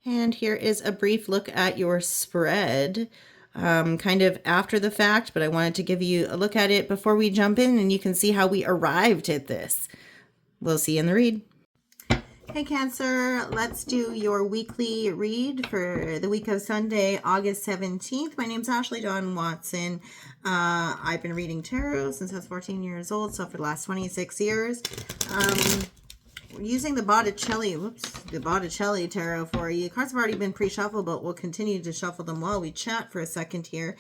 And here is a brief look at your spread, kind of after the fact, but I wanted to give you a look at it before we jump in and you can see how we arrived at this. We'll see you in the read. Hey Cancer, let's do your weekly read for the week of Sunday, August 17th. My name's Ashley Dawn Watson. I've been reading tarot since I was 14 years old, so for the last 26 years. We're using the Botticelli Tarot for you. Cards have already been pre-shuffled, but we'll continue to shuffle them while we chat for a second here.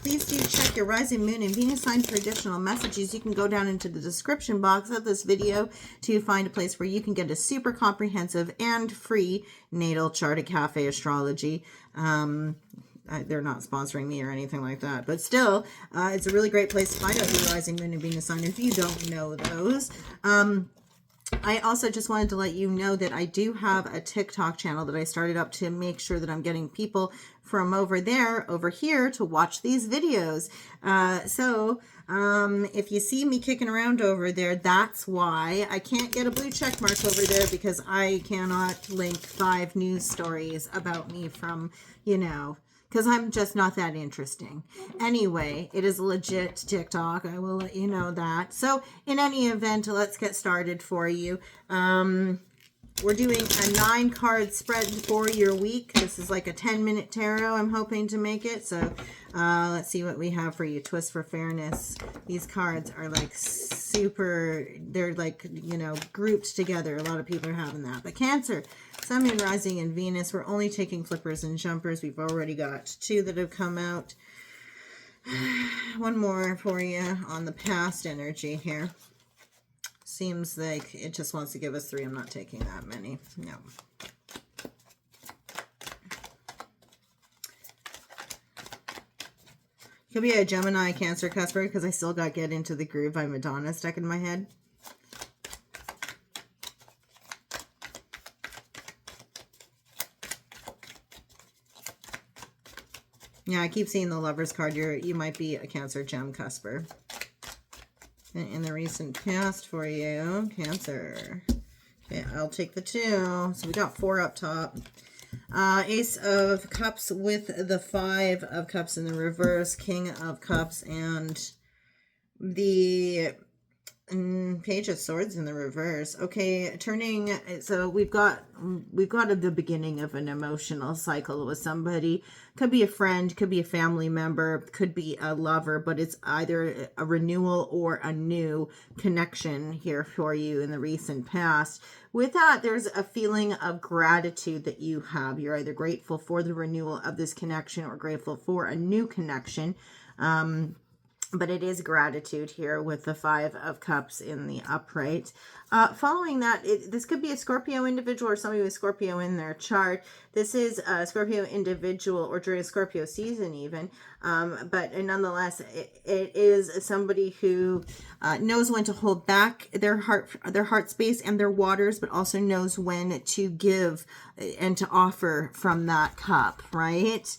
Please do check your rising moon and Venus sign for additional messages. You can go down into the description box of this video to find a place where you can get a super comprehensive and free natal chart at Cafe Astrology. They're not sponsoring me or anything like that, but still, it's a really great place to find out your rising moon and Venus sign if you don't know those. I also just wanted to let you know that I do have a TikTok channel that I started up to make sure that I'm getting people from over there, over here to watch these videos. If you see me kicking around over there, that's why. I can't get a blue check mark over there because I cannot link 5 news stories about me from, because I'm just not that interesting. Anyway, it is a legit TikTok. I will let you know that. So in any event, let's get started for you. We're doing a 9-card spread for your week. This is like a 10-minute tarot. I'm hoping to make it. So let's see what we have for you. Twist for fairness. These cards are like super, they're like, grouped together. A lot of people are having that. But Cancer, Sun, Moon, Rising, and Venus. We're only taking flippers and jumpers. We've already got 2 that have come out. One more for you on the past energy here. Seems like it just wants to give us 3. I'm not taking that many. No. Could be a Gemini, Cancer, Cusper, because I still got Get Into the Groove by Madonna stuck in my head. Yeah, I keep seeing the Lover's card. You might be a Cancer, Gem, Cusper. In the recent past for you, Cancer. Okay, I'll take the 2. So we got 4 up top. Ace of Cups with the 5 of Cups in the reverse, King of Cups, and the Page of Swords in the reverse. Okay, so we've got at the beginning of an emotional cycle with somebody. Could be a friend, could be a family member, could be a lover, but it's either a renewal or a new connection here for you in the recent past. With that, there's a feeling of gratitude that you have. You're either grateful for the renewal of this connection or grateful for a new connection. But it is gratitude here with the 5 of Cups in the upright. Following that, this could be a Scorpio individual or somebody with Scorpio in their chart. This is a Scorpio individual or during Scorpio season even. But nonetheless, it is somebody who knows when to hold back their heart space and their waters, but also knows when to give and to offer from that cup, right?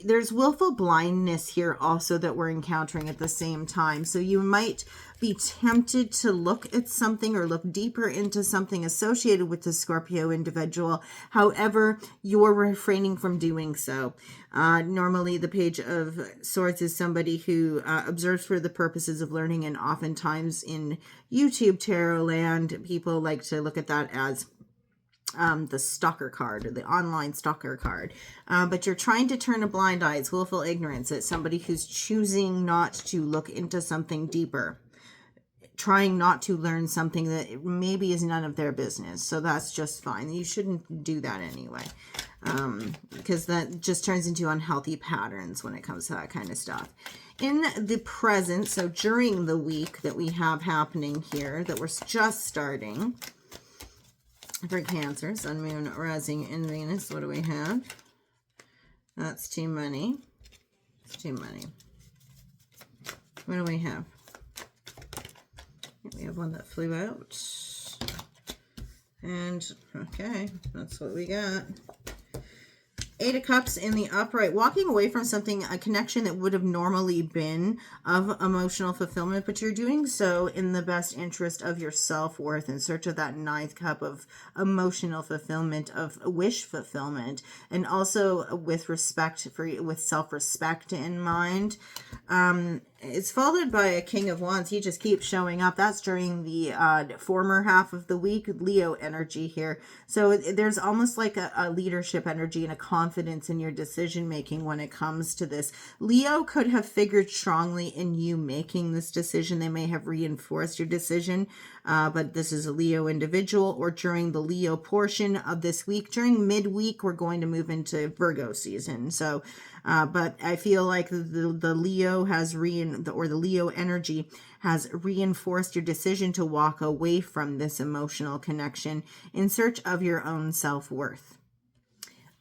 There's willful blindness here also that we're encountering at the same time. So you might be tempted to look at something or look deeper into something associated with the Scorpio individual. However, you're refraining from doing so. Normally, the Page of Swords is somebody who observes for the purposes of learning, and oftentimes in YouTube tarot land, people like to look at that as the stalker card or the online stalker card. But you're trying to turn a blind eye. It's willful ignorance. It's somebody who's choosing not to look into something deeper, trying not to learn something that maybe is none of their business. So that's just fine. You shouldn't do that anyway, because that just turns into unhealthy patterns when it comes to that kind of stuff. In the present, so during the week that we have happening here, that we're just starting, for Cancer, Sun, Moon, Rising, and Venus, what do we have? That's 2 money. It's 2 money. What do we have? We have one that flew out. And, okay, that's what we got. Eight of Cups in the upright, walking away from something, a connection that would have normally been of emotional fulfillment, but you're doing so in the best interest of your self-worth, in search of that ninth cup of emotional fulfillment, of wish fulfillment, and also with respect with self-respect in mind. It's followed by a King of Wands. He just keeps showing up. That's during the former half of the week, Leo energy here. So there's almost like a leadership energy and a confidence in your decision making when it comes to this. Leo could have figured strongly in you making this decision. They may have reinforced your decision, but this is a Leo individual, or during the Leo portion of this week. During midweek, we're going to move into Virgo season. So but I feel like the Leo has the Leo energy has reinforced your decision to walk away from this emotional connection in search of your own self-worth.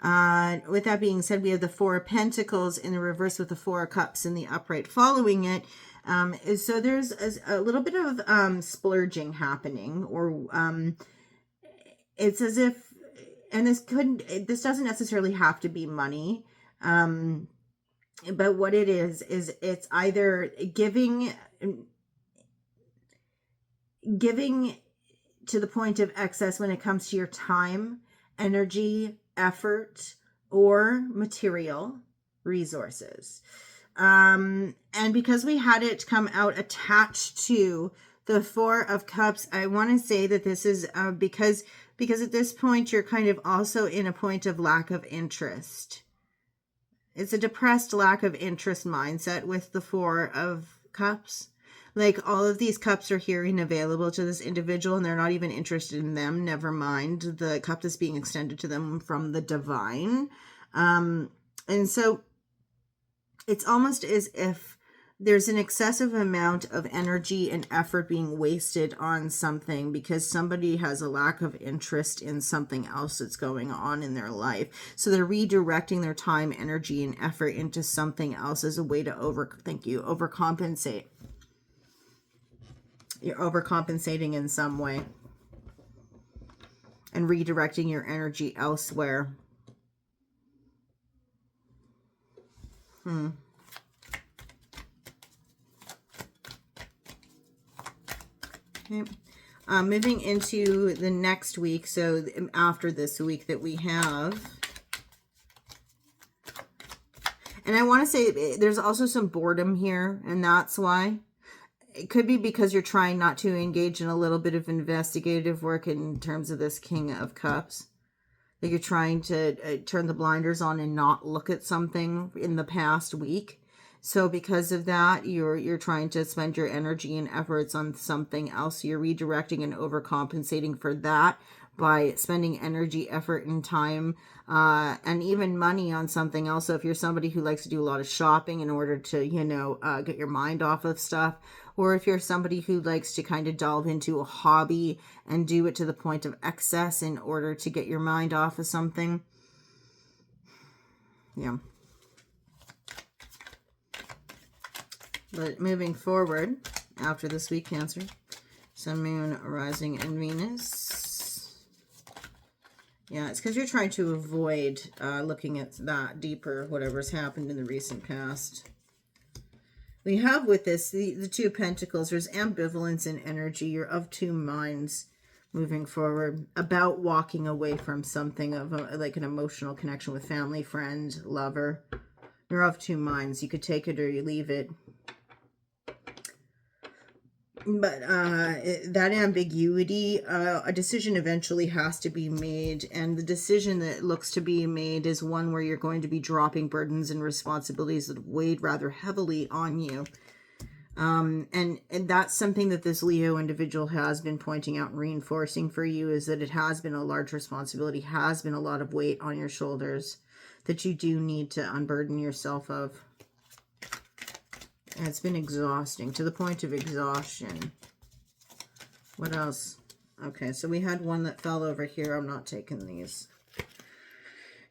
With that being said, we have the Four of Pentacles in the reverse with the Four of Cups in the upright following it. So there's a little bit of splurging happening, or it's as if, and this doesn't necessarily have to be money. But what it is it's either giving to the point of excess when it comes to your time, energy, effort, or material resources. And because we had it come out attached to the Four of Cups, I want to say that this is because at this point you're kind of also in a point of lack of interest. It's a depressed lack of interest mindset with the Four of Cups. Like, all of these cups are here and available to this individual, and they're not even interested in them. Never mind the cup that's being extended to them from the divine. And so it's almost as if there's an excessive amount of energy and effort being wasted on something because somebody has a lack of interest in something else that's going on in their life. So they're redirecting their time, energy, and effort into something else as a way to overcompensate. You're overcompensating in some way and redirecting your energy elsewhere. Okay. Moving into the next week, so after this week that we have, and I want to say there's also some boredom here, and that's why. It could be because you're trying not to engage in a little bit of investigative work in terms of this King of Cups. That you're trying to turn the blinders on and not look at something in the past week. So because of that, you're trying to spend your energy and efforts on something else. You're redirecting and overcompensating for that by spending energy, effort, and time, and even money on something else. So if you're somebody who likes to do a lot of shopping in order to, get your mind off of stuff, or if you're somebody who likes to kind of delve into a hobby and do it to the point of excess in order to get your mind off of something. Yeah. But moving forward, after this week, Cancer, Sun, Moon, Rising, and Venus. Yeah, it's because you're trying to avoid looking at that deeper, whatever's happened in the recent past. We have with this, the Two of Pentacles, there's ambivalence in energy. You're of two minds moving forward about walking away from something of like an emotional connection with family, friend, lover. You're of two minds. You could take it or you leave it. But that ambiguity, a decision eventually has to be made, and the decision that looks to be made is one where you're going to be dropping burdens and responsibilities that have weighed rather heavily on you. And that's something that this Leo individual has been pointing out and reinforcing for you, is that it has been a large responsibility, has been a lot of weight on your shoulders that you do need to unburden yourself of. And it's been exhausting, to the point of exhaustion. What else? Okay, so we had one that fell over here. I'm not taking these.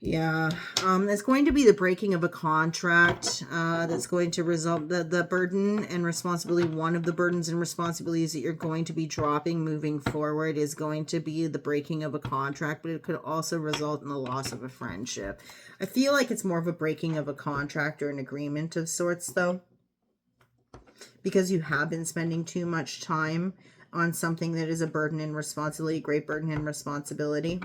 Yeah, it's going to be the breaking of a contract that's going to result, the burden and responsibility, one of the burdens and responsibilities that you're going to be dropping moving forward is going to be the breaking of a contract, but it could also result in the loss of a friendship. I feel like it's more of a breaking of a contract or an agreement of sorts, though, because you have been spending too much time on something that is a burden and responsibility, great burden and responsibility.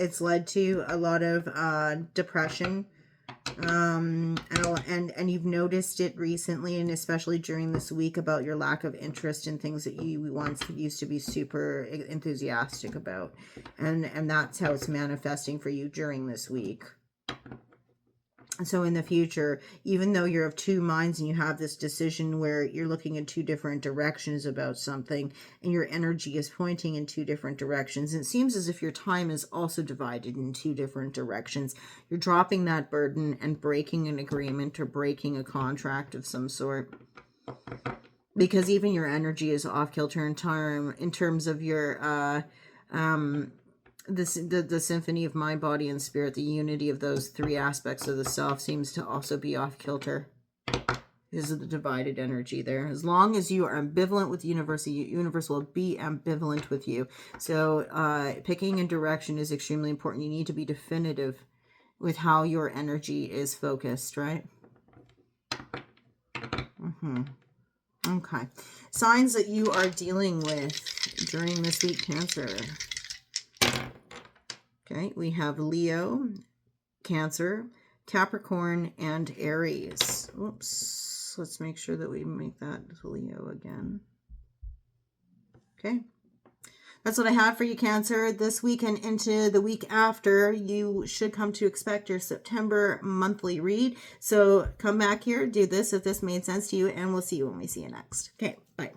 It's led to a lot of depression, and you've noticed it recently, and especially during this week, about your lack of interest in things that you once used to be super enthusiastic about, and that's how it's manifesting for you during this week. So in the future, even though you're of two minds and you have this decision where you're looking in two different directions about something and your energy is pointing in two different directions, it seems as if your time is also divided in two different directions. You're dropping that burden and breaking an agreement or breaking a contract of some sort, because even your energy is off kilter in terms of your the symphony of mind, body, and spirit. The unity of those three aspects of the self seems to also be off kilter. This is the divided energy there. As long as you are ambivalent with the universe, the universe will be ambivalent with you. So picking a direction is extremely important. You need to be definitive with how your energy is focused, right? Okay. Signs that you are dealing with during this week, Cancer. Okay, we have Leo, Cancer, Capricorn, and Aries. Oops, let's make sure that we make that Leo again. Okay, that's what I have for you, Cancer. This week and into the week after, you should come to expect your September monthly read. So come back here, do this if this made sense to you, and we'll see you when we see you next. Okay, bye.